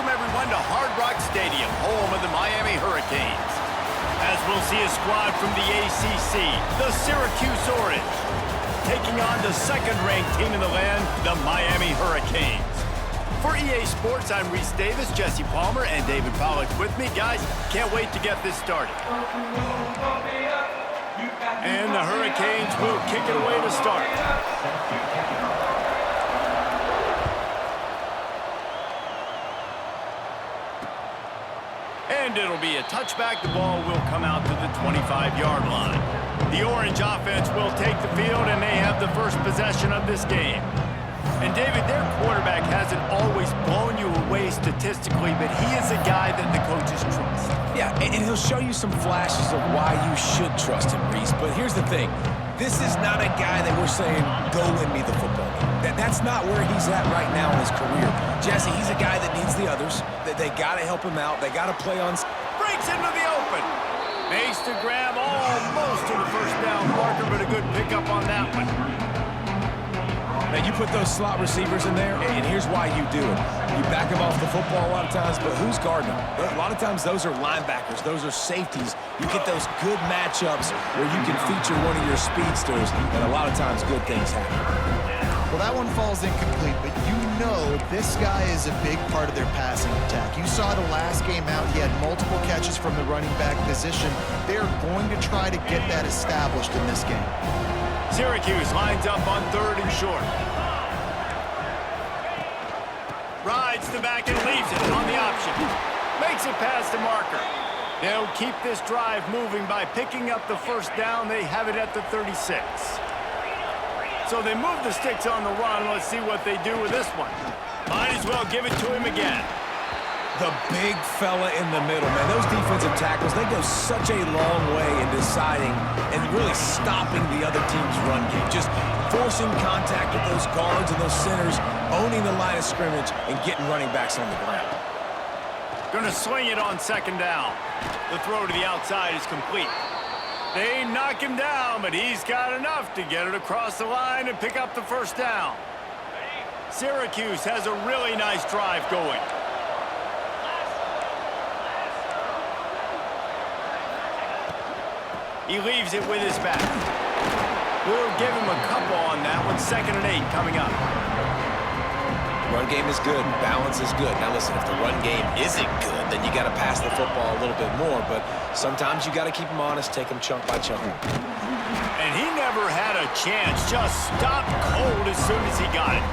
Welcome, everyone, to Hard Rock Stadium, home of the Miami Hurricanes. As we'll see a squad from the ACC, the Syracuse Orange, taking on the second-ranked team in the land, the Miami Hurricanes. For EA Sports, I'm Reese Davis, Jesse Palmer, and David Pollack with me. Guys, can't wait to get this started. And the Hurricanes will kick it away to start. And it'll be a touchback. The ball will come out to the 25-yard line. The Orange offense will take the field, and they have the first possession of this game. And, David, their quarterback hasn't always blown you away statistically, but he is a guy that the coaches trust. Yeah, and he'll show you some flashes of why you should trust him, Reese. But here's the thing. This is not a guy that we're saying, go win me the football game. That's not where he's at right now in his career. Jesse, he's a guy that needs the others. They got to help him out. They got to play on... Breaks into the open. Makes the grab almost to the first down marker, but a good pickup on that one. Now, you put those slot receivers in there, and here's why you do it. You back them off the football a lot of times, but who's guarding them? A lot of times, those are linebackers. Those are safeties. You get those good matchups where you can feature one of your speedsters, and a lot of times, good things happen. Well, that one falls incomplete, but you know this guy is a big part of their passing attack. You saw the last game out. He had multiple catches from the running back position. They're going to try to get that established in this game. Syracuse lines up on 3rd and short. Rides the back and leaves it on the option. Makes it past the marker. They'll keep this drive moving by picking up the first down. They have it at the 36. So they move the sticks on the run. Let's see what they do with this one. Might as well give it to him again. The big fella in the middle, man. Those defensive tackles, they go such a long way in deciding and really stopping the other team's run game. Just forcing contact with those guards and those centers, owning the line of scrimmage, and getting running backs on the ground. Gonna swing it on 2nd down. The throw to the outside is complete. They knock him down, but he's got enough to get it across the line and pick up the first down. Syracuse has a really nice drive going. He leaves it with his back. We'll give him a couple on that one. 2nd and 8 coming up. Run game is good. Balance is good. Now, listen, if the run game isn't good, then you got to pass the football a little bit more. But sometimes you got to keep them honest, take them chunk by chunk. And he never had a chance. Just stopped cold as soon as he got it.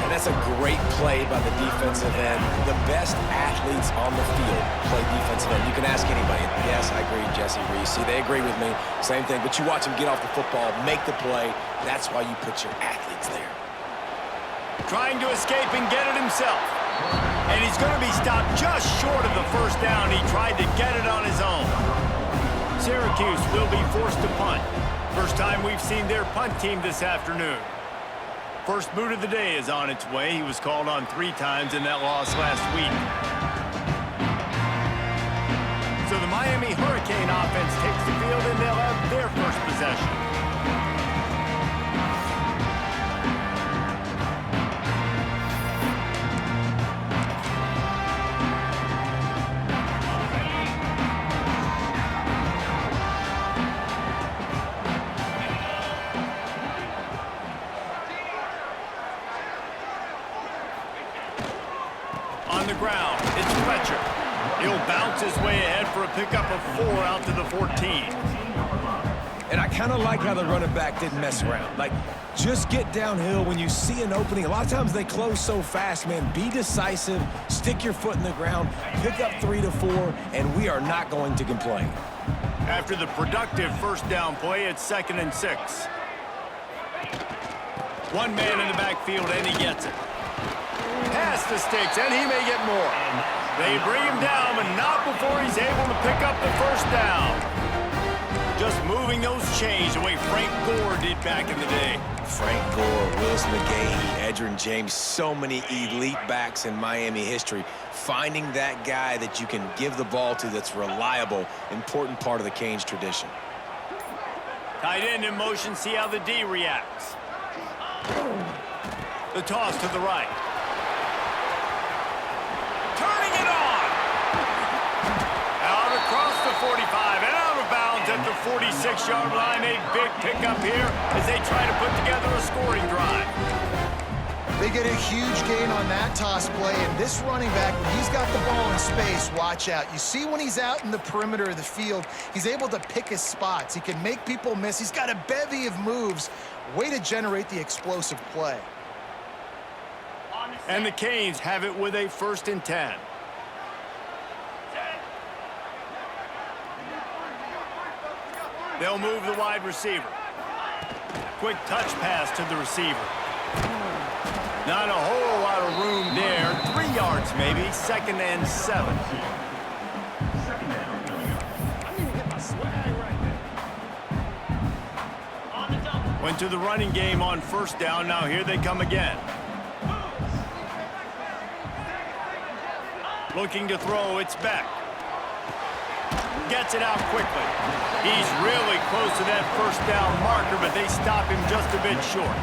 And that's a great play by the defensive end. The best athletes on the field play defensive end. You can ask anybody. Yes, I agree, Jesse Reese. See, they agree with me. Same thing. But you watch him get off the football, make the play. That's why you put your athletes there. Trying to escape and get it himself. And he's going to be stopped just short of the first down. He tried to get it on his own. Syracuse will be forced to punt. First time we've seen their punt team this afternoon. First boot of the day is on its way. He was called on 3 times in that loss last week. So the Miami Hurricane offense takes the field, and they'll have their first possession. On the ground, it's Fletcher. He'll bounce his way ahead for a pickup of 4 out to the 14. And I kind of like how the running back didn't mess around. Like, just get downhill when you see an opening. A lot of times they close so fast, man. Be decisive, stick your foot in the ground, pick up 3 to 4, and we are not going to complain. After the productive first down play, it's 2nd and 6. One man in the backfield, and he gets it. Past the sticks, and he may get more. They bring him down, but not before he's able to pick up the first down. Just moving those chains the way Frank Gore did back in the day. Frank Gore, Willis McGahee, Edgerrin James, so many elite backs in Miami history. Finding that guy that you can give the ball to that's reliable, important part of the Canes tradition. Tight end in motion, see how the D reacts. The toss to the right. turning it on. Out across the 45 and out of bounds at the 46-yard line. A big pickup here as they try to put together a scoring drive. They get a huge gain on that toss play, and this running back, when he's got the ball in space, watch out. You see when he's out in the perimeter of the field, he's able to pick his spots. He can make people miss. He's got a bevy of moves. Way to generate the explosive play. And the Canes have it with a 1st and 10. They'll move the wide receiver. Quick touch pass to the receiver. Not a whole lot of room there. 3 yards maybe. 2nd and 7. Went to the running game on 1st down. Now here they come again. Looking to throw. It's back. Gets it out quickly. He's really close to that 1st down marker, but they stop him just a bit short.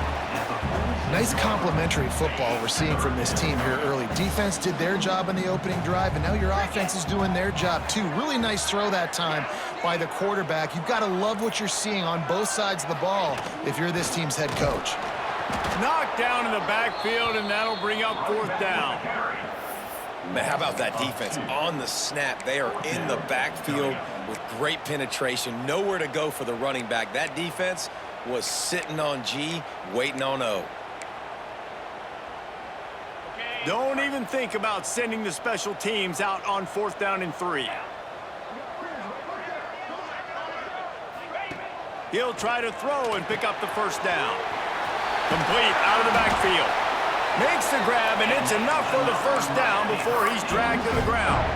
Nice complementary football we're seeing from this team here early. Defense did their job in the opening drive, and now your offense is doing their job too. Really nice throw that time by the quarterback. You've got to love what you're seeing on both sides of the ball if you're this team's head coach. Knocked down in the backfield, and that'll bring up 4th down. Man, how about that defense? On the snap, they are in the backfield with great penetration. Nowhere to go for the running back. That defense was sitting on G, waiting on O. Don't even think about sending the special teams out on 4th down and 3. He'll try to throw and pick up the 1st down. Complete out of the backfield. Makes the grab, and it's enough for the 1st down before he's dragged to the ground.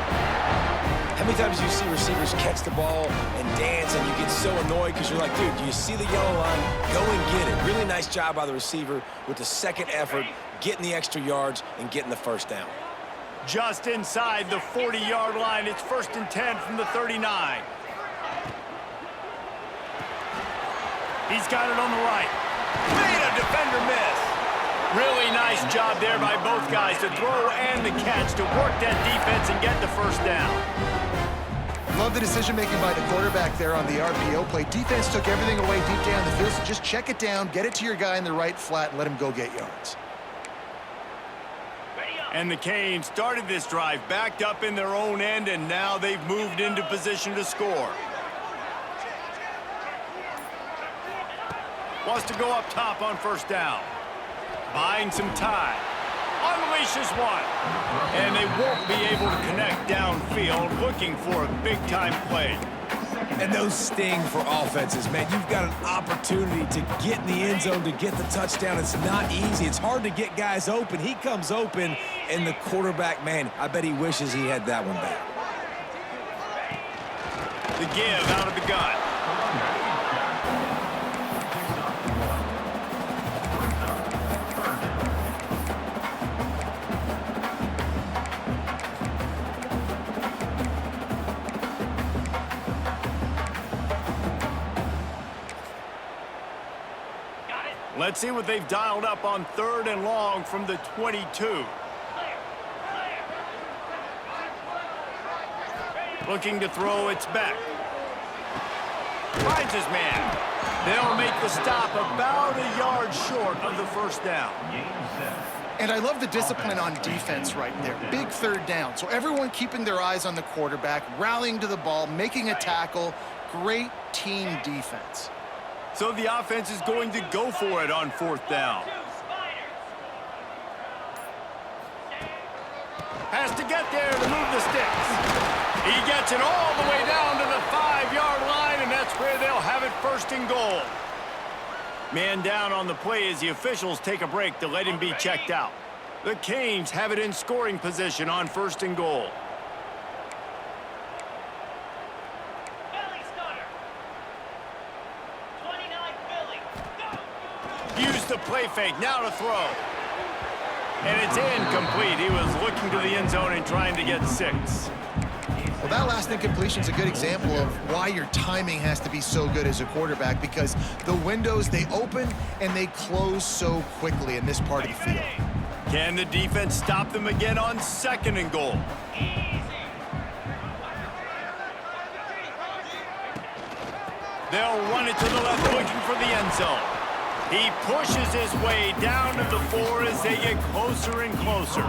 How many times do you see receivers catch the ball and dance, and you get so annoyed because you're like, dude, do you see the yellow line? Go and get it. Really nice job by the receiver with the 2nd effort, getting the extra yards and getting the 1st down. Just inside the 40-yard line. It's 1st and 10 from the 39. He's got it on the right. Made a defender miss. Really nice job there by both guys to throw and the catch to work that defense and get the 1st down. Love the decision-making by the quarterback there on the RPO play. Defense took everything away deep down the field, so just check it down, get it to your guy in the right flat, and let him go get yards. And the Canes started this drive backed up in their own end, and now they've moved into position to score. Wants to go up top on 1st down. Buying some time. Unleashes one. And they won't be able to connect downfield, looking for a big-time play. And those sting for offenses, man. You've got an opportunity to get in the end zone, to get the touchdown. It's not easy. It's hard to get guys open. He comes open, and the quarterback, man, I bet he wishes he had that one back. The give out of the gun. Let's see what they've dialed up on 3rd and long from the 22. Looking to throw, it's back. Finds his man. They'll make the stop about a yard short of the 1st down. And I love the discipline on defense right there. Big 3rd down. So everyone keeping their eyes on the quarterback, rallying to the ball, making a tackle. Great team defense. So the offense is going to go for it on 4th down. Has to get there to move the sticks. He gets it all the way down to the 5-yard line, and that's where they'll have it 1st and goal. Man down on the play as the officials take a break to let him be checked out. The Canes have it in scoring position on 1st and goal. Use the play fake, now to throw. And it's incomplete. He was looking to the end zone and trying to get 6. Well, that last incompletion is a good example of why your timing has to be so good as a quarterback, because the windows, they open and they close so quickly in this part of the field. Can the defense stop them again on 2nd and goal? They'll run it to the left, looking for the end zone. He pushes his way down to the 4 as they get closer and closer.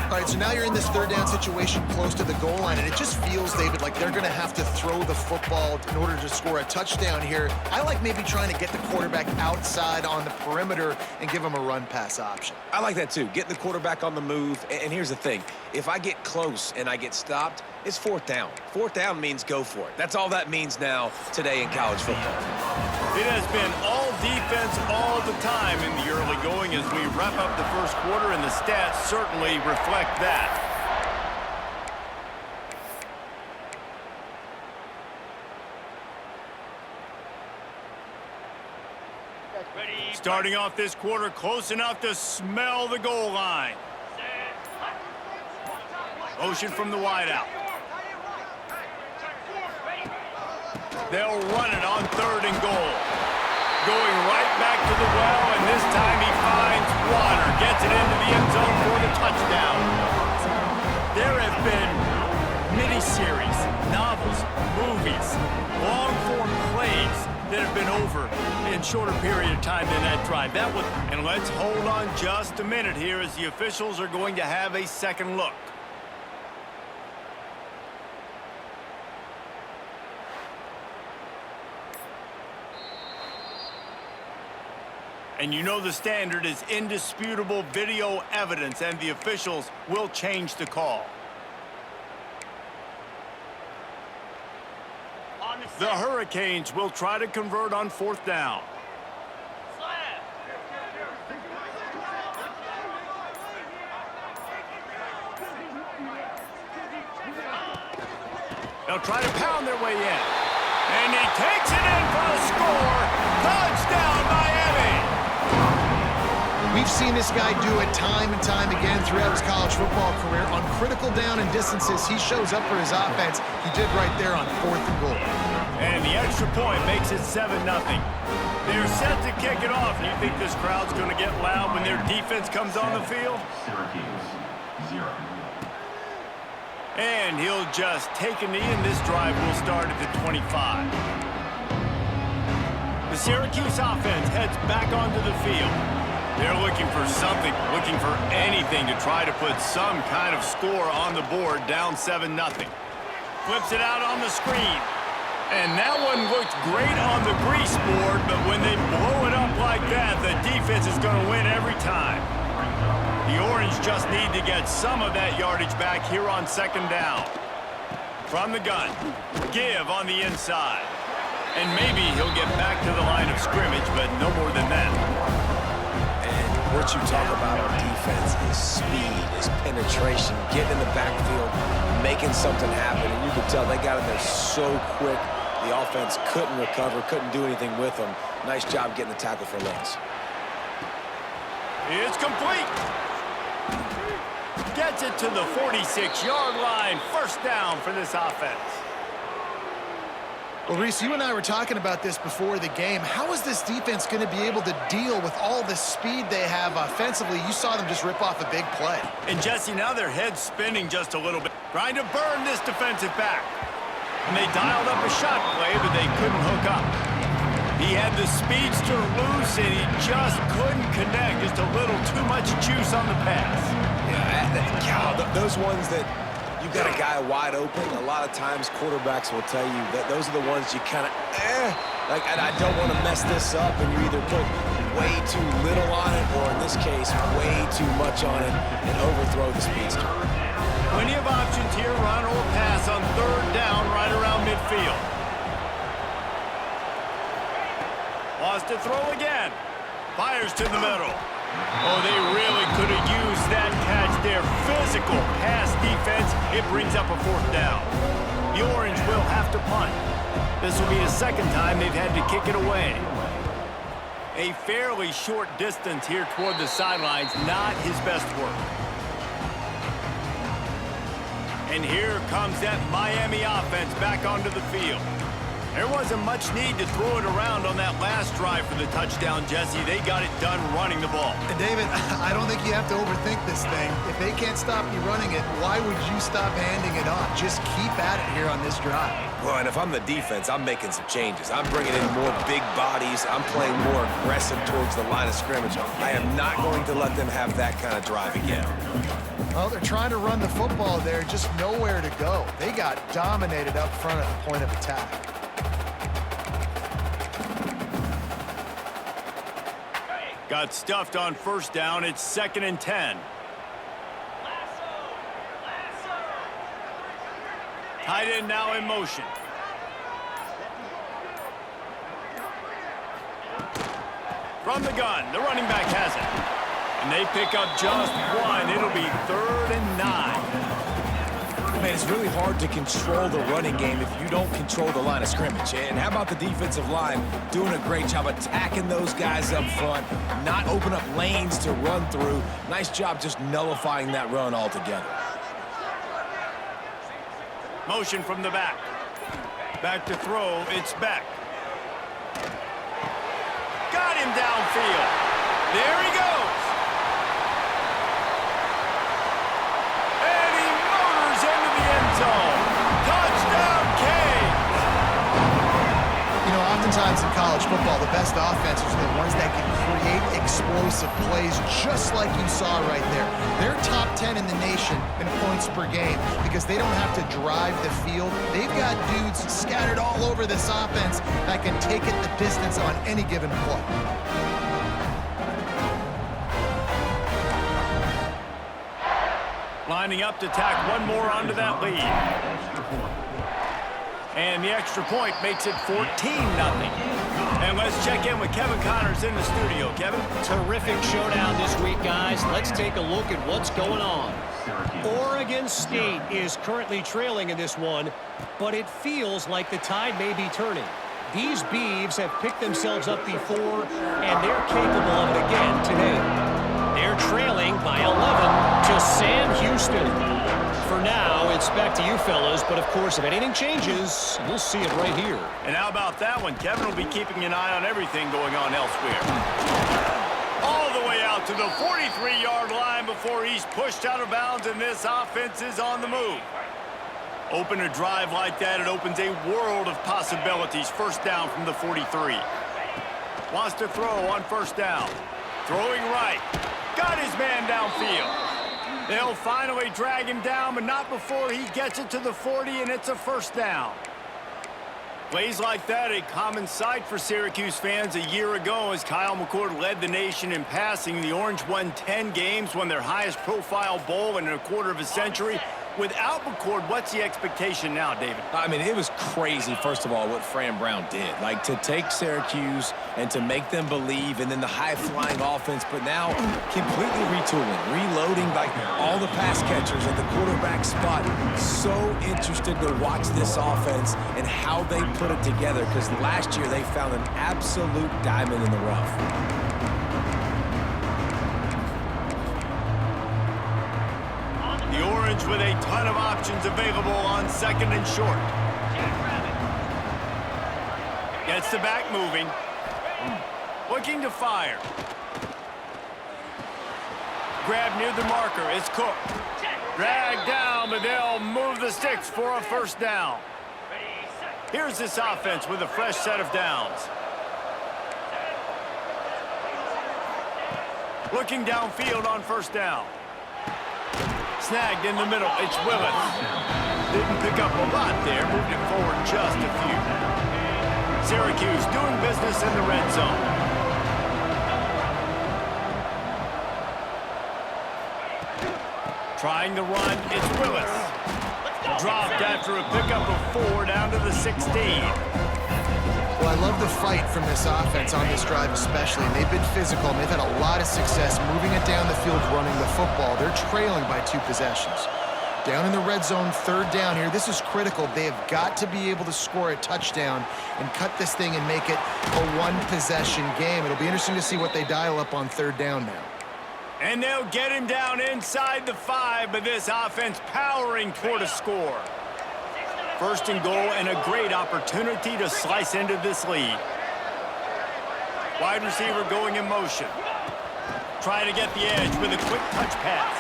All right, so now you're in this 3rd down situation close to the goal line, and it just feels, David, like they're going to have to throw the football in order to score a touchdown here. I like maybe trying to get the quarterback outside on the perimeter and give him a run-pass option. I like that, too. Getting the quarterback on the move. And here's the thing. If I get close and I get stopped, it's 4th down. 4th down means go for it. That's all that means now today in college football. It has been all defense all the time in the early going as we wrap up the 1st quarter, and the stats certainly reflect that. Starting off this quarter close enough to smell the goal line. Motion from the wideout. They'll run it on 3rd and goal. Going right back to the well, and this time he finds water. Gets it into the end zone for the touchdown. There have been miniseries, novels, movies, long-form plays that have been over in shorter period of time than that drive. And let's hold on just a minute here as the officials are going to have a second look. And you know the standard is indisputable video evidence, and the officials will change the call. The Hurricanes will try to convert on 4th down. They'll try to pound their way in. And he takes it in for a score. Touchdown, Miami! We've seen this guy do it time and time again throughout his college football career. On critical down and distances, he shows up for his offense. He did right there on 4th and goal. And the extra point makes it 7-0. They're set to kick it off. You think this crowd's going to get loud when their defense comes on the field? Syracuse, 0. And he'll just take a knee, and this drive will start at the 25. The Syracuse offense heads back onto the field. They're looking for something, looking for anything to try to put some kind of score on the board, down 7-0. Flips it out on the screen. And that one looked great on the grease board, but when they blow it up like that, the defense is going to win every time. The Orange just need to get some of that yardage back here on 2nd down. From the gun, give on the inside. And maybe he'll get back to the line of scrimmage, but no more than that. What you talk about on defense is speed, is penetration, getting in the backfield, making something happen. And you can tell they got in there so quick. The offense couldn't recover, couldn't do anything with them. Nice job getting the tackle for loss. It's complete. Gets it to the 46-yard line. 1st down for this offense. Well, Reese, you and I were talking about this before the game. How is this defense going to be able to deal with all the speed they have offensively? You saw them just rip off a big play. And, Jesse, now their head's spinning just a little bit, trying to burn this defensive back. And they dialed up a shot play, but they couldn't hook up. He had the speedster loose, and he just couldn't connect. Just a little too much juice on the pass. Yeah, those ones that you got a guy wide open, a lot of times quarterbacks will tell you that those are the ones you kind of, like, I don't want to mess this up, and you either put way too little on it, or in this case, way too much on it, and overthrow the speedster. Plenty of options here, run or pass on 3rd down right around midfield. Wants to throw again. Fires to the middle. Oh, they really could have used that catch there. Physical pass defense. It brings up a 4th down. The Orange will have to punt. This will be the 2nd time they've had to kick it away. A fairly short distance here toward the sidelines. Not his best work. And here comes that Miami offense back onto the field. There wasn't much need to throw it around on that last drive for the touchdown, Jesse. They got it done running the ball. And David, I don't think you have to overthink this thing. If they can't stop you running it, why would you stop handing it off? Just keep at it here on this drive. Well, and if I'm the defense, I'm making some changes. I'm bringing in more big bodies. I'm playing more aggressive towards the line of scrimmage. I am not going to let them have that kind of drive again. Well, they're trying to run the football there, just nowhere to go. They got dominated up front at the point of attack. Got stuffed on first down. It's 2nd and 10. Tight end now in motion. From the gun, the running back has it. And they pick up just one. It'll be 3rd and 9. Man, it's really hard to control the running game if you don't control the line of scrimmage. And how about the defensive line doing a great job attacking those guys up front, not open up lanes to run through. Nice job just nullifying that run altogether. Motion from the back. Back to throw. It's Beck. Got him downfield. There he goes. And he motors into the end zone. Touchdown, Canes. You know, oftentimes in college football, the best offenses are the ones that can create explosive plays just like you saw right there. They're top 10 in the nation in points per game because they don't have to drive the field. They've got dudes scattered all over this offense that can take it the distance on any given play. Lining up to tack one more onto that lead. And the extra point makes it 14-0. And let's check in with Kevin Connors in the studio. Kevin? Terrific showdown this week, guys. Let's take a look at what's going on. Oregon State is currently trailing in this one, but it feels like the tide may be turning. These Beavs have picked themselves up before, and they're capable of it again today. They're trailing by 11 to Sam Houston. For now, it's back to you fellas, but of course, if anything changes, we'll see it right here. And how about that one? Kevin will be keeping an eye on everything going on elsewhere. All the way out to the 43-yard line before he's pushed out of bounds, and this offense is on the move. Open a drive like that, it opens a world of possibilities. First down from the 43. Wants to throw on first down. Throwing right. Got his man downfield. They'll finally drag him down, but not before he gets it to the 40, and it's a first down. Plays like that, a common sight for Syracuse fans a year ago as Kyle McCord led the nation in passing. The Orange won 10 games, won their highest profile bowl in a quarter of a century. Without McCord, what's the expectation now, David? I mean, it was crazy, first of all, what Fran Brown did. Like, to take Syracuse and to make them believe, and then the high-flying offense, but now completely retooling, reloading, like, all the pass catchers at the quarterback spot. So interested to watch this offense and how they put it together, because last year they found an absolute diamond in the rough. The Orange with a ton of options available on second and short. Gets the back moving. Looking to fire. Grab near the marker. It's Cook. Dragged down, but they'll move the sticks for a first down. Here's this offense with a fresh set of downs. Looking downfield on first down. Snagged in the middle. It's Willis. Didn't pick up a lot there. Moved it forward just a few. Syracuse doing business in the red zone. Trying to run. It's Willis. Dropped after a pickup of 4 down to the 16. Well, I love the fight from this offense on this drive especially. They've been physical, and they've had a lot of success moving it down the field, running the football. They're trailing by 2 possessions. Down in the red zone, third down here. This is critical. They have got to be able to score a touchdown and cut this thing and make it a one-possession game. It'll be interesting to see what they dial up on third down now. And they'll get him down inside the 5, but this offense powering toward a score. First and goal and a great opportunity to slice into this lead. Wide receiver going in motion. Trying to get the edge with a quick touch pass.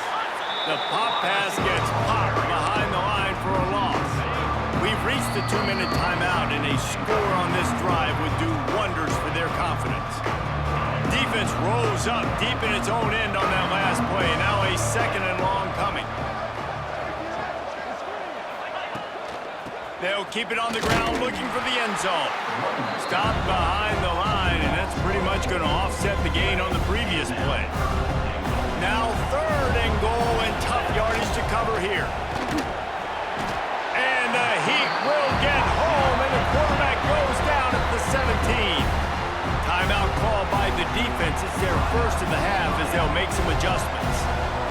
The pop pass gets popped behind the line for a loss. We've reached the 2-minute timeout, and a score on this drive would do wonders for their confidence. Defense rose up deep in its own end on that last play. Now a 2nd and long coming. They'll keep it on the ground looking for the end zone. Stopped behind the line, and that's pretty much going to offset the gain on the previous play. Now 3rd and goal and tough yardage to cover here. And the Heat will get home, and the quarterback goes down at the 17. Timeout called by the defense. It's their first in the half as they'll make some adjustments.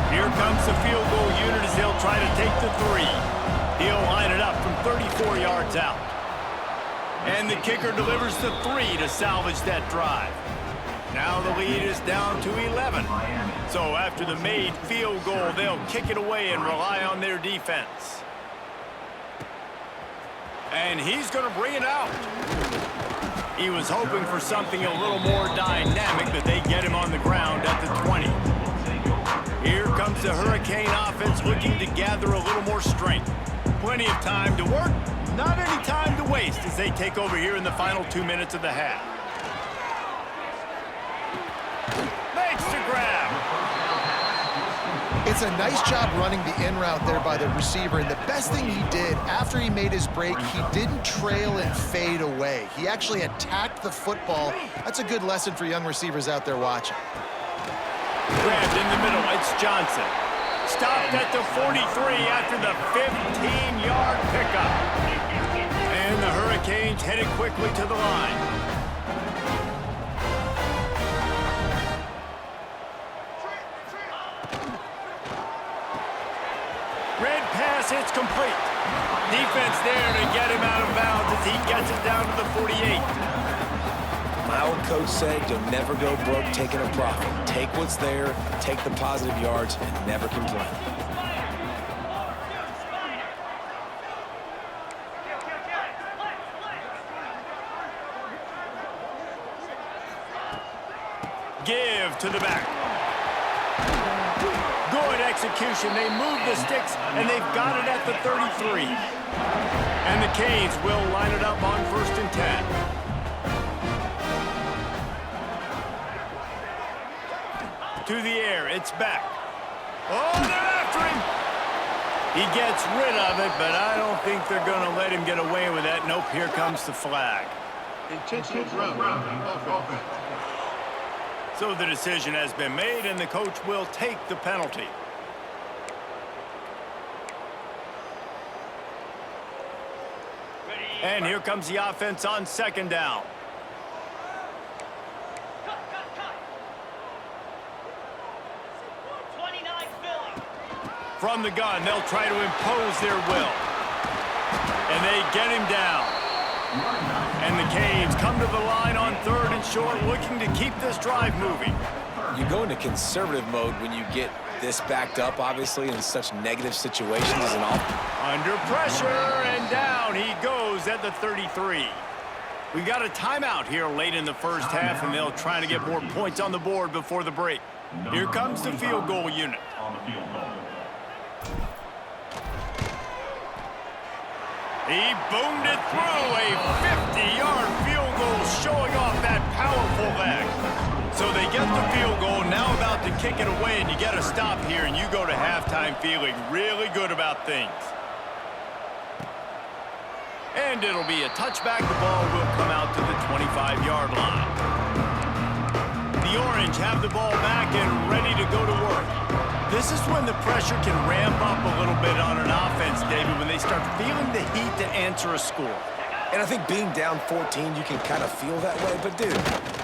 Here comes the field goal unit as they'll try to take the 3. He'll line it up from 34 yards out. And the kicker delivers the 3 to salvage that drive. Now the lead is down to 11. So after the made field goal, they'll kick it away and rely on their defense. And he's going to bring it out. He was hoping for something a little more dynamic, but they get him on the ground at the 20. Here comes the Hurricane offense looking to gather a little more strength. Plenty of time to work, not any time to waste as they take over here in the final 2 minutes of the half. Makes the grab. It's a nice job running the in route there by the receiver, and the best thing he did after he made his break, he didn't trail and fade away. He actually attacked the football. That's a good lesson for young receivers out there watching. Grabbed in the middle, it's Johnson. Stopped at the 43 after the 15-yard pickup. And the Hurricanes headed quickly to the line. Red pass, it's complete. Defense there to get him out of bounds as he gets it down to the 48. My old coach said you'll never go broke taking a profit. Take what's there, take the positive yards, and never complain. Give to the back. Good execution. They move the sticks, and they've got it at the 33. And the Canes will line it up on 1st and 10. To the air, it's back. Oh, they're after him! He gets rid of it, but I don't think they're going to let him get away with that. Nope, here comes the flag. Intentional grounding. So the decision has been made, and the coach will take the penalty. And here comes the offense on 2nd down. From the gun, they'll try to impose their will. And they get him down. And the Canes come to the line on 3rd and short, looking to keep this drive moving. You go into conservative mode when you get this backed up, obviously, in such negative situations as an offense. Under pressure, and down he goes at the 33. We got a timeout here late in the first half, and they'll try to get more points on the board before the break. Here comes the field goal unit. He boomed it through a 50-yard field goal, showing off that powerful leg. So they get the field goal, now about to kick it away, and you get a stop here, and you go to halftime feeling really good about things. And it'll be a touchback. The ball will come out to the 25-yard line. The Orange have the ball back and ready to go to work. This is when the pressure can ramp up a little bit on an offense, David, when they start feeling the heat to answer a score. And I think being down 14, you can kind of feel that way. But, dude,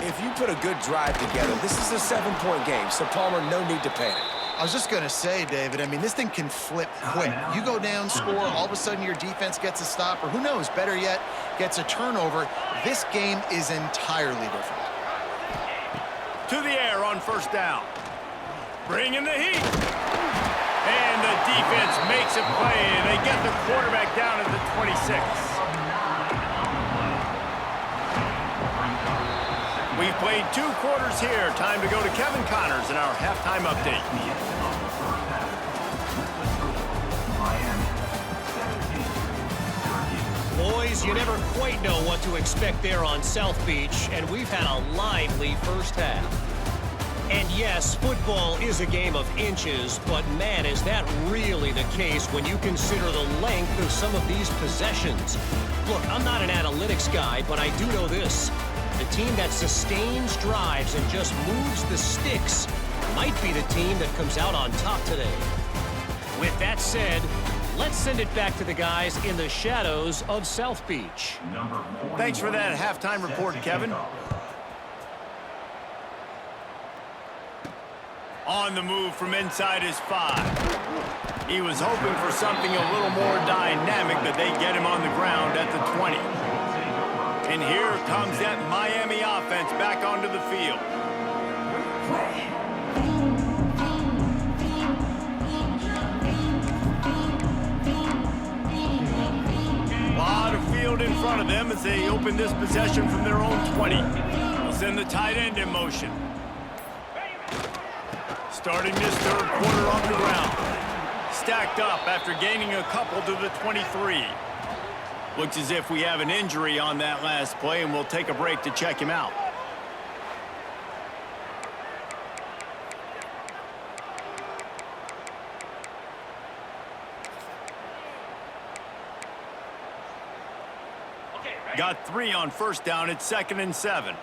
if you put a good drive together, this is a 7-point game, so Palmer, no need to panic. I was just going to say, David, I mean, this thing can flip quick. You go down, score, all of a sudden your defense gets a stop, or who knows, better yet, gets a turnover. This game is entirely different. To the air on 1st down. Bring in the heat. And the defense makes a play, and they get the quarterback down at the 26. We've played 2 quarters here. Time to go to Kevin Connors in our halftime update. Boys, you never quite know what to expect there on South Beach, and we've had a lively first half. And yes, football is a game of inches, but man, is that really the case when you consider the length of some of these possessions. Look, I'm not an analytics guy, but I do know this. The team that sustains drives and just moves the sticks might be the team that comes out on top today. With that said, let's send it back to the guys in the shadows of South Beach. Thanks for that halftime report, Kevin. On the move from inside his 5. He was hoping for something a little more dynamic, but they get him on the ground at the 20. And here comes that Miami offense back onto the field. A lot of field in front of them as they open this possession from their own 20. They'll send the tight end in motion. Starting this third quarter on the ground. Stacked up after gaining a couple to the 23. Looks as if we have an injury on that last play, and we'll take a break to check him out. Got 3 on first down. It's 2nd and 7.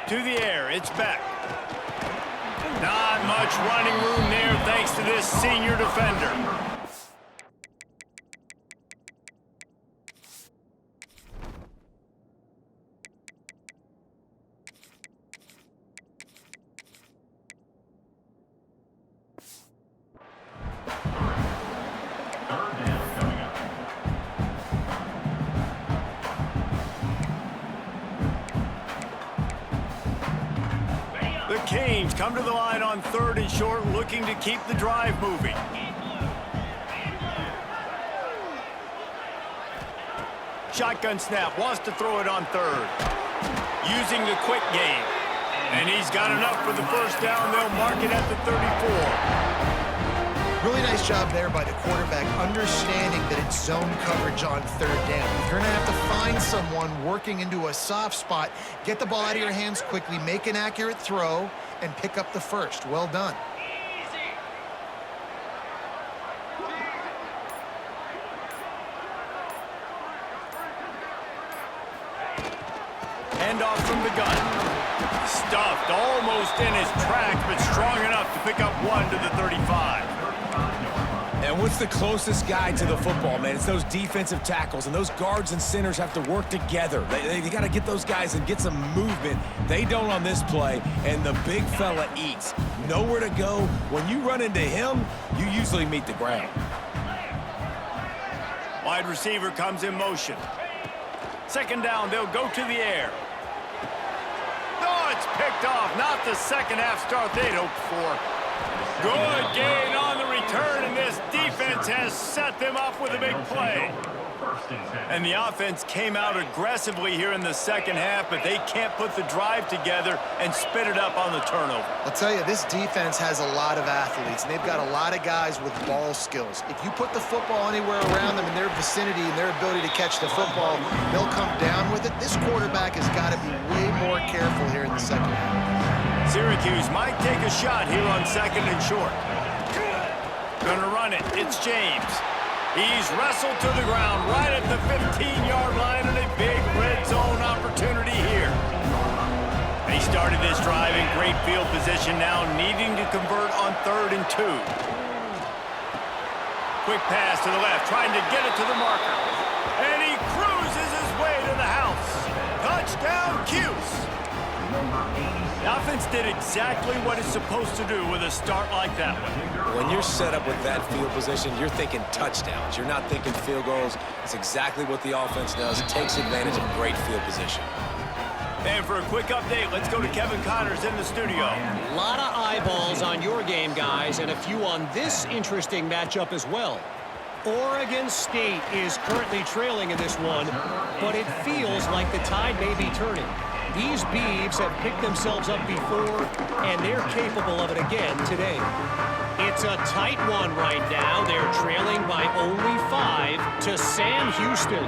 To the air, it's Beck. Not much running room there thanks to this senior defender. The Canes come to the line on 3rd and short, looking to keep the drive moving. Shotgun snap, wants to throw it on 3rd. Using the quick game. And he's got enough for the first down. They'll mark it at the 34. Really nice job there by the quarterback, understanding that it's zone coverage on 3rd down. You're going to have to find someone working into a soft spot, get the ball out of your hands quickly, make an accurate throw, and pick up the first. Well done. Handoff from the gun. Stuffed almost in his tracks, but strong enough to pick up 1 to the 35. And what's the closest guy to the football, man? It's those defensive tackles, and those guards and centers have to work together. They got to get those guys and get some movement. They don't on this play, and the big fella eats. Nowhere to go. When you run into him, you usually meet the ground. Wide receiver comes in motion. 2nd down, they'll go to the air. Oh, it's picked off. Not the second half start they'd hoped for. Good gain on the return, and this defense has set them up with a big play. And the offense came out aggressively here in the second half, but they can't put the drive together and spit it up on the turnover. I'll tell you, this defense has a lot of athletes, and they've got a lot of guys with ball skills. If you put the football anywhere around them in their vicinity and their ability to catch the football, they'll come down with it. This quarterback has got to be way more careful here in the second half. Syracuse might take a shot here on 2nd and short. Gonna run it. It's James. He's wrestled to the ground right at the 15-yard line, and a big red zone opportunity here. They started this drive in great field position, now needing to convert on 3rd and 2. Quick pass to the left, trying to get it to the marker. And he cruises his way to the house. Touchdown, Cuse. The offense did exactly what it's supposed to do with a start like that one. When you're set up with that field position, you're thinking touchdowns. You're not thinking field goals. It's exactly what the offense does. It takes advantage of great field position. And for a quick update, let's go to Kevin Connors in the studio. A lot of eyeballs on your game, guys, and a few on this interesting matchup as well. Oregon State is currently trailing in this one, but it feels like the tide may be turning. These Beavs have picked themselves up before, and they're capable of it again today. It's a tight one right now. They're trailing by only 5 to Sam Houston.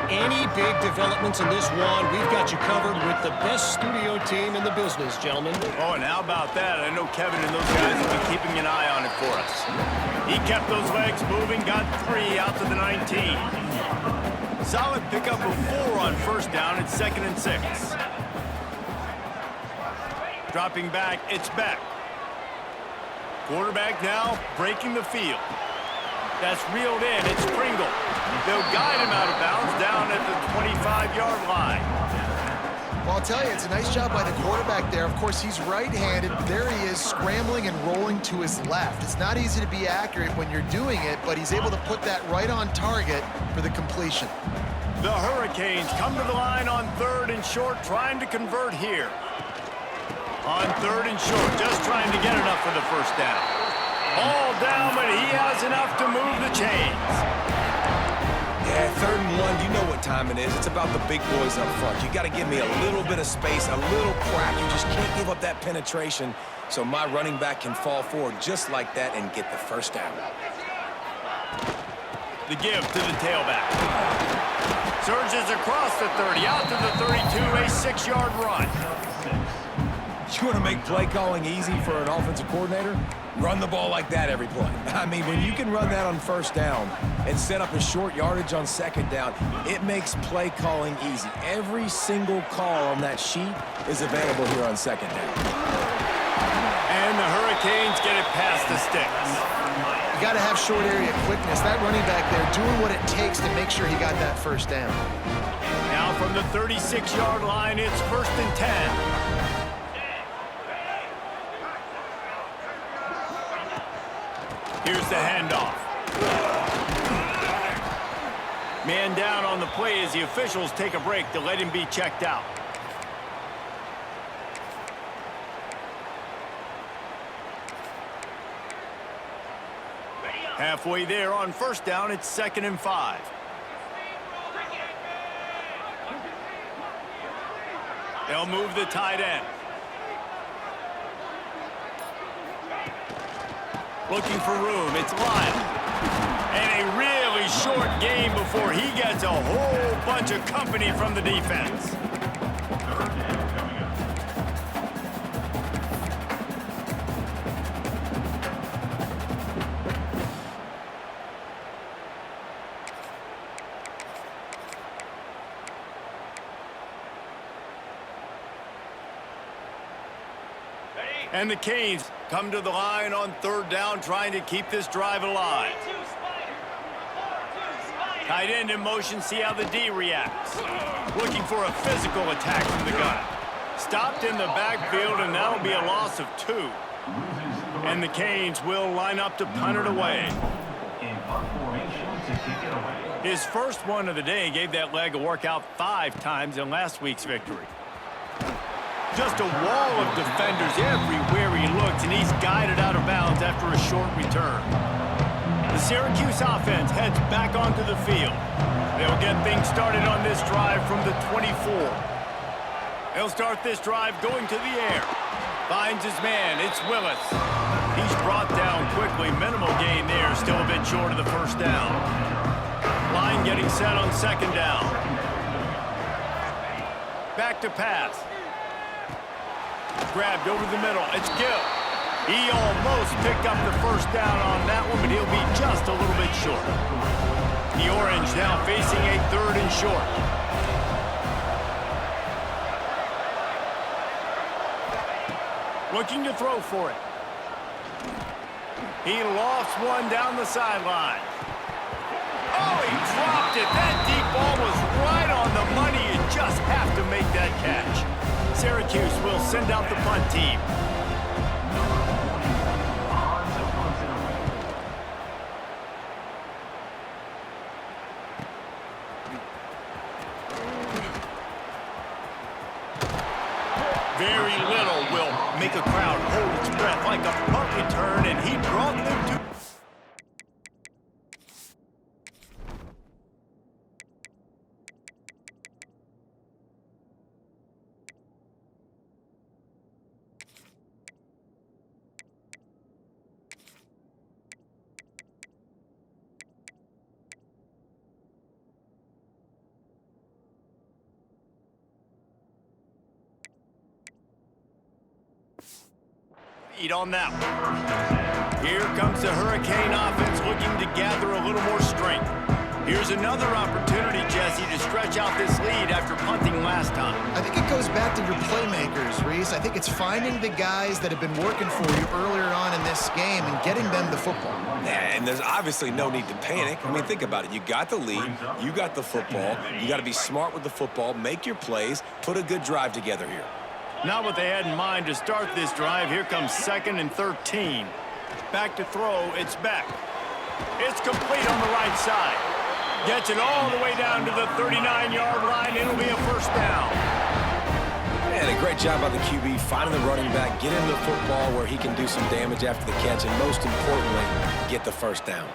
Any big developments in this one, we've got you covered with the best studio team in the business, gentlemen. Oh, and how about that? I know Kevin and those guys have been keeping an eye on it for us. He kept those legs moving, got 3 out to the 19. Solid pickup of 4 on first down. It's 2nd and 6. Dropping back, it's Beck. Quarterback now breaking the field. That's reeled in. It's Pringle. They'll guide him out of bounds down at the 25-yard line. Well, I'll tell you, it's a nice job by the quarterback there. Of course, he's right-handed. There he is, scrambling and rolling to his left. It's not easy to be accurate when you're doing it, but he's able to put that right on target for the completion. The Hurricanes come to the line on 3rd and short, trying to convert here. On 3rd and short, just trying to get enough for the first down. All down, but he has enough to move the chains. Yeah, 3rd and 1, you know what time it is. It's about the big boys up front. You got to give me a little bit of space, a little crack. You just can't give up that penetration so my running back can fall forward just like that and get the first down. The give to the tailback. Surges across the 30, out to the 32, a 6-yard run. You want to make play calling easy for an offensive coordinator? Run the ball like that every play. I mean, when you can run that on first down and set up a short yardage on second down, it makes play calling easy. Every single call on that sheet is available here on second down. And the Hurricanes get it past the sticks. You got to have short area quickness. That running back there doing what it takes to make sure he got that first down. Now from the 36-yard line, it's 1st and 10. Here's the handoff. Man down on the play as the officials take a break to let him be checked out. Halfway there on first down, it's 2nd and 5. They'll move the tight end. Looking for room, it's Lyle. And a really short game before he gets a whole bunch of company from the defense. And the Canes come to the line on 3rd down, trying to keep this drive alive. Tight end in motion, see how the D reacts. Looking for a physical attack from the gun. Stopped in the backfield, and that'll be a loss of 2. And the Canes will line up to punt it away. His first one of the day gave that leg a workout 5 times in last week's victory. Just a wall of defenders everywhere he looks, and he's guided out of bounds after a short return. The Syracuse offense heads back onto the field. They'll get things started on this drive from the 24. They'll start this drive going to the air. Finds his man, it's Willis. He's brought down quickly, minimal gain there, still a bit short of the first down. Line getting set on 2nd down. Back to pass. Grabbed over the middle. It's Gill. He almost picked up the first down on that one, but he'll be just a little bit short. The Orange now facing a 3rd and short. Looking to throw for it. He lofts one down the sideline. Oh, he dropped it. That deep ball was right on the money. You just have to make that catch. Syracuse will send out the punt team. the crowd hold its breath like a punt return, and he brought them to... on that one. Here comes the Hurricane offense looking to gather a little more strength. Here's another opportunity, Jesse, to stretch out this lead after punting last time. I think it goes back to your playmakers, Reese. I think it's finding the guys that have been working for you earlier on in this game and getting them the football. And there's obviously no need to panic. I mean, think about it. You got the lead. You got the football. You got to be smart with the football, make your plays, put a good drive together here. Not what they had in mind to start this drive. Here comes 2nd and 13. Back to throw. It's Beck. It's complete on the right side. Gets it all the way down to the 39-yard line. It'll be a first down. And a great job by the QB finding the running back, get him the football where he can do some damage after the catch, and most importantly, get the first down.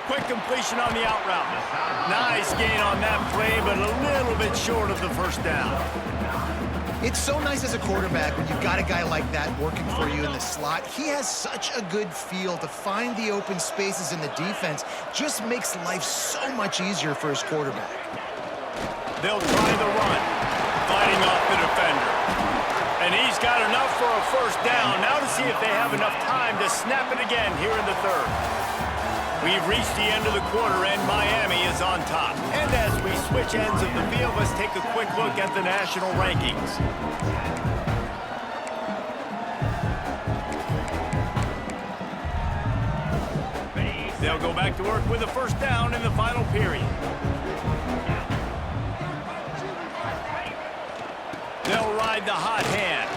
Quick completion on the out route. Nice gain on that play, but a little bit short of the first down. It's so nice as a quarterback when you've got a guy like that working for you in the slot. He has such a good feel to find the open spaces in the defense. Just makes life so much easier for his quarterback. They'll try the run, fighting off the defender. And he's got enough for a first down. Now to see if they have enough time to snap it again here in the third. We've reached the end of the quarter, and Miami is on top. And as we switch ends of the field, let's take a quick look at the national rankings. They'll go back to work with a first down in the final period. They'll ride the hot hand.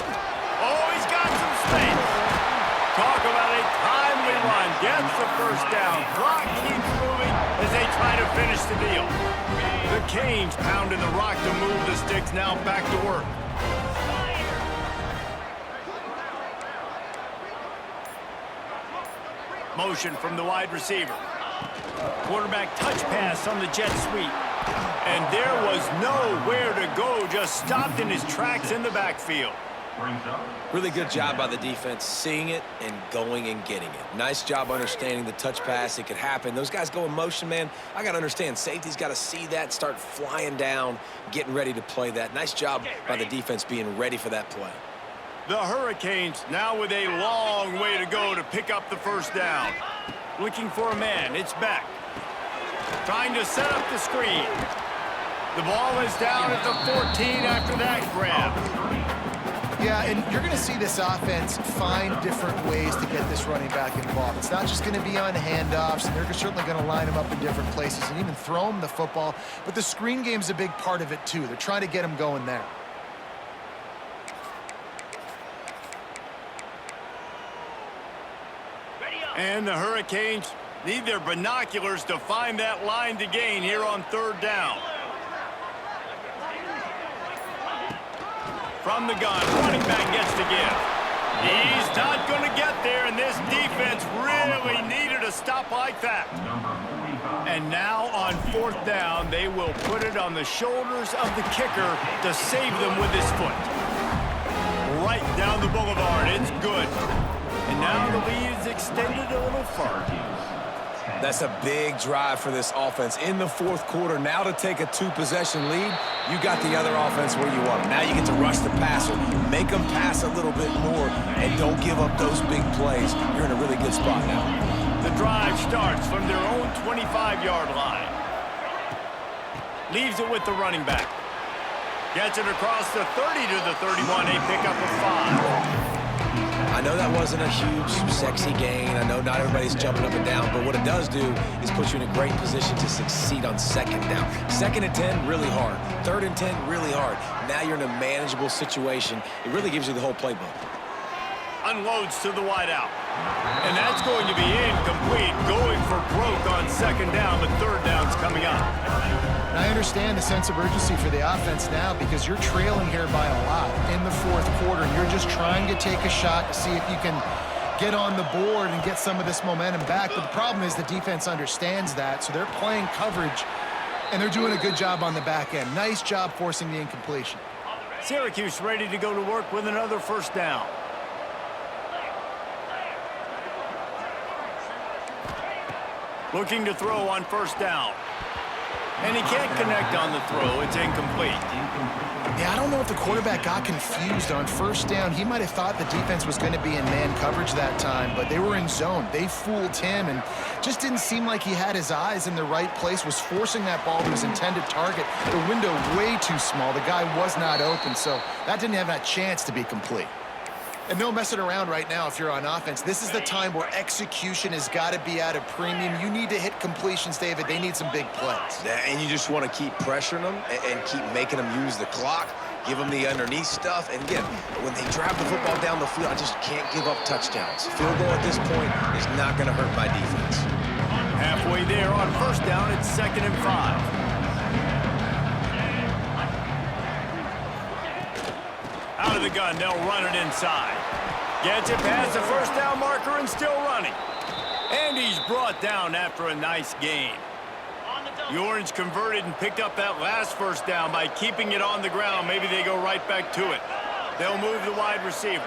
Oh, he's got some space. Talk about a timely run. Gets the first down. Clock keeps moving as they try to finish the deal. The Canes pounding the rock to move the sticks. Now back to work. Motion from the wide receiver. Quarterback touch pass on the jet sweep. And there was nowhere to go. Just stopped in his tracks in the backfield. Really good job by the defense, seeing it and going and getting it. Nice job understanding the touch pass. It could happen. Those guys go in motion, man. I got to understand, safety's got to see that, start flying down, getting ready to play that. Nice job by the defense being ready for that play. The Hurricanes now with a long way to go to pick up the first down. Looking for a man. It's Beck. Trying to set up the screen. The ball is down at the 14 after that grab. Yeah, and you're going to see this offense find different ways to get this running back involved. It's not just going to be on handoffs, and they're certainly going to line him up in different places and even throw him the football. But the screen game's a big part of it, too. They're trying to get him going there. And the Hurricanes need their binoculars to find that line to gain here on third down. From the gun, running back gets to give. He's not going to get there, and this defense really needed a stop like that. And now on fourth down, they will put it on the shoulders of the kicker to save them with his foot. Right down the boulevard, it's good. And now the lead is extended a little further. That's a big drive for this offense in the fourth quarter. Now to take a two-possession lead, you got the other offense where you want them. Now you get to rush the passer, make them pass a little bit more, and don't give up those big plays. You're in a really good spot now. The drive starts from their own 25-yard line. Leaves it with the running back. Gets it across the 30 to the 31, a pickup of 5. I know that wasn't a huge, sexy gain. I know not everybody's jumping up and down, but what it does do is put you in a great position to succeed on second down. 2nd and 10, really hard. 3rd and 10, really hard. Now you're in a manageable situation. It really gives you the whole playbook. unloads to the wideout. And that's going to be incomplete, going for broke on second down, but third down's coming up. And I understand the sense of urgency for the offense now because you're trailing here by a lot in the fourth quarter, and you're just trying to take a shot to see if you can get on the board and get some of this momentum back. But the problem is the defense understands that, so they're playing coverage, and they're doing a good job on the back end. Nice job forcing the incompletion. Syracuse ready to go to work with another first down. Looking to throw on first down. And he can't connect on the throw. It's incomplete. Yeah, I don't know if the quarterback got confused on first down. He might have thought the defense was going to be in man coverage that time, but they were in zone. They fooled him and just didn't seem like he had his eyes in the right place, was forcing that ball to his intended target. The window way too small. The guy was not open, so that didn't have that chance to be complete. And no messing around right now if you're on offense. This is the time where execution has got to be at a premium. You need to hit completions, David. They need some big plays. Yeah, and you just want to keep pressuring them and keep making them use the clock, give them the underneath stuff. And again, when they drive the football down the field, I just can't give up touchdowns. Field goal at this point is not going to hurt my defense. Halfway there on first down, it's 2nd and 5. Out of the gun, they'll run it inside. Gets it past the first down marker and still running. And he's brought down after a nice gain. The Orange converted and picked up that last first down by keeping it on the ground. Maybe they go right back to it. They'll move the wide receiver.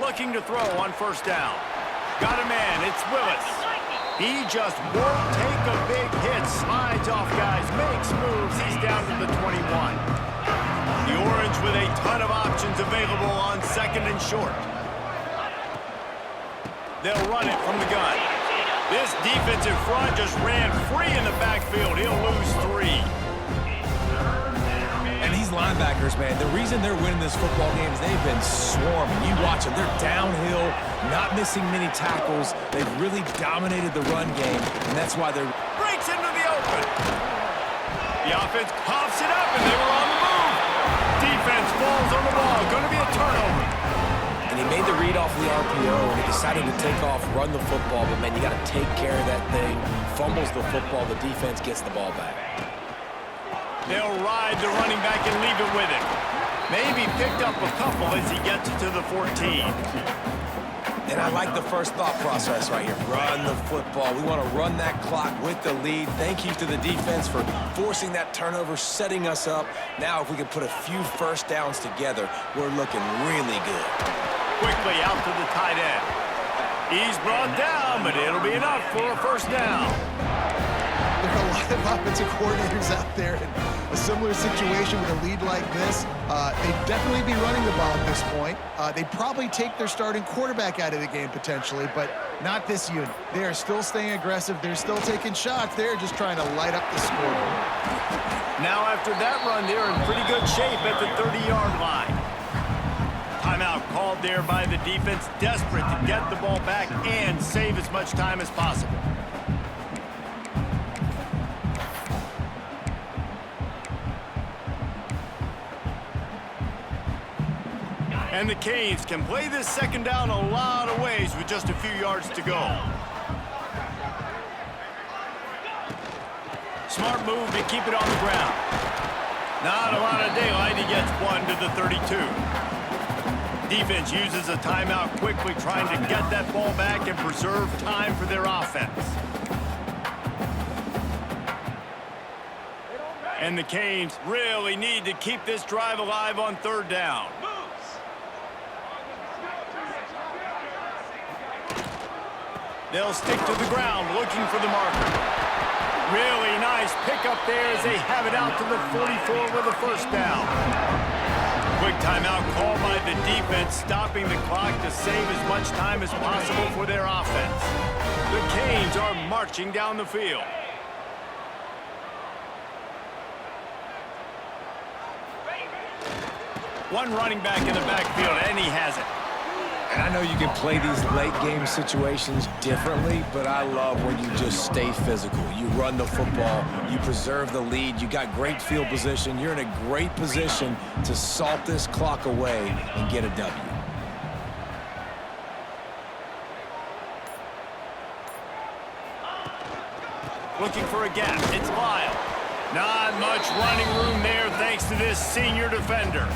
Looking to throw on first down. Got a man, it's Willis. He just won't take a big hit. Slides off guys, makes moves. He's down to the 21. The Orange with a ton of options available on 2nd and short. They'll run it from the gun. This defensive front just ran free in the backfield. He'll lose 3. And these linebackers, man, the reason they're winning this football game is they've been swarming. You watch them. They're downhill, not missing many tackles. They've really dominated the run game, and that's why they're... Breaks into the open. The offense pops it up, and they were on the move. Defense falls on the ball. Going to be a turnover. And he made the read off the RPO, and he decided to take off, run the football. But, man, you got to take care of that thing. Fumbles the football. The defense gets the ball back. They'll ride the running back and leave it with him. Maybe picked up a couple as he gets to the 14. And I like the first thought process right here. Run the football. We want to run that clock with the lead. Thank you to the defense for forcing that turnover, setting us up. Now if we can put a few first downs together, we're looking really good. Quickly out to the tight end. He's brought down, but it'll be enough for a first down. There are a lot of offensive coordinators out there in a similar situation with a lead like this. They'd definitely be running the ball at this point. They'd probably take their starting quarterback out of the game potentially, but not this unit. They are still staying aggressive. They're still taking shots. They're just trying to light up the scoreboard. Now after that run, they're in pretty good shape at the 30-yard line. Timeout called there by the defense, desperate to get the ball back and save as much time as possible. And the Canes can play this second down a lot of ways with just a few yards to go. Smart move to keep it on the ground. Not a lot of daylight. He gets one to the 32. Defense uses a timeout quickly, trying to get that ball back and preserve time for their offense. And the Canes really need to keep this drive alive on third down. They'll stick to the ground, looking for the marker. Really nice pickup there as they have it out to the 44 with a first down. Quick timeout called by the defense, stopping the clock to save as much time as possible for their offense. The Canes are marching down the field. One running back in the backfield, and he has it. And I know you can play these late game situations differently, but I love when you just stay physical. You run the football, you preserve the lead, you got great field position, you're in a great position to salt this clock away and get a W. Looking for a gap. It's Lyle. Not much running room there thanks to this senior defender.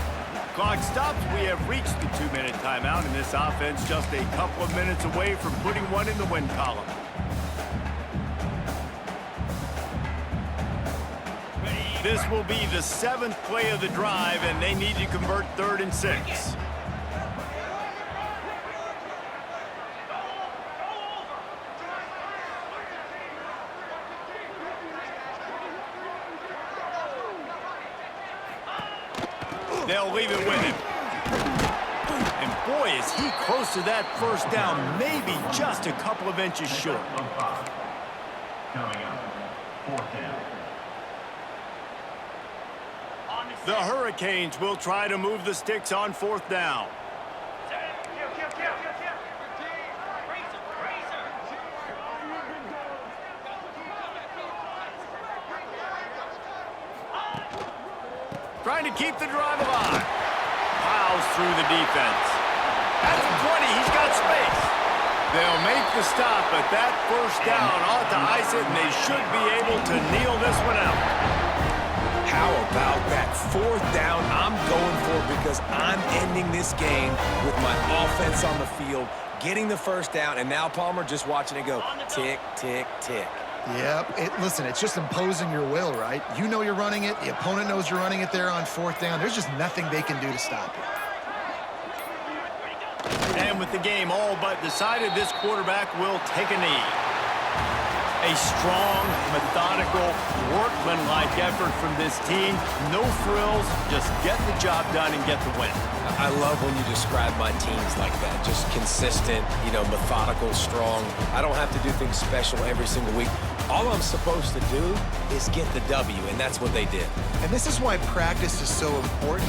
Clock stops. We have reached the 2-minute timeout, and this offense just a couple of minutes away from putting one in the win column. This will be the 7th play of the drive, and they need to convert 3rd and 6. They'll leave it with him. And boy, is he close to that first down, maybe just a couple of inches short. Coming up, 4th down. The Hurricanes will try to move the sticks on 4th down. Trying to keep the drive alive. Plows through the defense. At the 20, he's got space. They'll make the stop, but that first down ought to ice it, and they should be able to kneel this one out. How about that 4th down I'm going for, because I'm ending this game with my offense on the field, getting the first down, and now Palmer just watching it go tick, tick, tick. Yep. Listen, it's just imposing your will, right? You know you're running it. The opponent knows you're running it there on 4th down. There's just nothing they can do to stop it. And with the game all but decided, this quarterback will take a knee. A strong, methodical, workmanlike effort from this team. No frills, just get the job done and get the win. I love when you describe my teams like that. Just consistent, methodical, strong. I don't have to do things special every single week. All I'm supposed to do is get the W, and that's what they did. And this is why practice is so important.